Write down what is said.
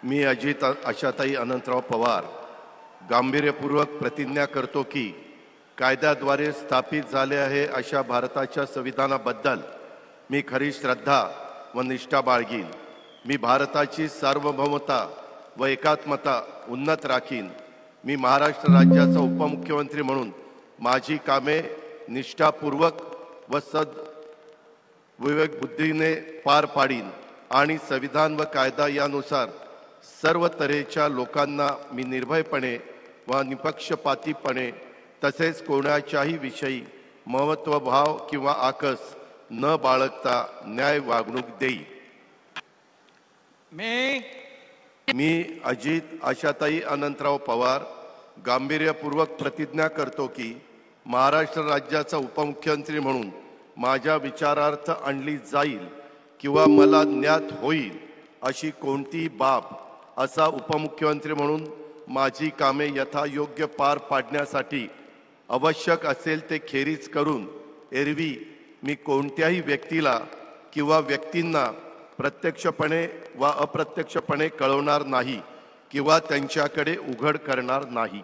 मी अजित आशाताई अनंतराव पवार गांभीर्यपूर्वक प्रतिज्ञा करतो की कायद्याद्वारे स्थापित झाले आहे अशा भारताच्या संविधानाबद्दल मी खरी श्रद्धा व निष्ठा बाळगीन। मी भारताची सार्वभौमता व एकात्मता उन्नत राखीन। मी महाराष्ट्र राज्याचा उपमुख्यमंत्री म्हणून माझी कामे निष्ठापूर्वक व विवेक बुद्धीने पार पाडीन आणि संविधान व कायदा यानुसार सर्व तऱ्हेच्या लोकांना मी निर्भयपणे व निपक्षपातीपणे तसेच कोणाच्याही विषयी महत्त्वभाव किंवा आकस न बाळगता न्याय वागणूक देईन। मी अजित आशाताई अनंतराव पवार गांभीर्यपूर्वक प्रतिज्ञा करतो की महाराष्ट्र राज्याचा उपमुख्यमंत्री म्हणून माझ्या विचारार्थ आणली जाईल किंवा मला ज्ञात होईल अशी कोणतीही बाब असा उपमुख्यमंत्री म्हणून माझी कामे यथायोग्य पार पाडण्यासाठी आवश्यक असेल ते खेरीज करून एरवी मी कोणत्याही व्यक्तीला किंवा व्यक्तींना प्रत्यक्षपणे व अप्रत्यक्षपणे कळवणार नाही किंवा त्यांच्याकडे उघड करणार नाही।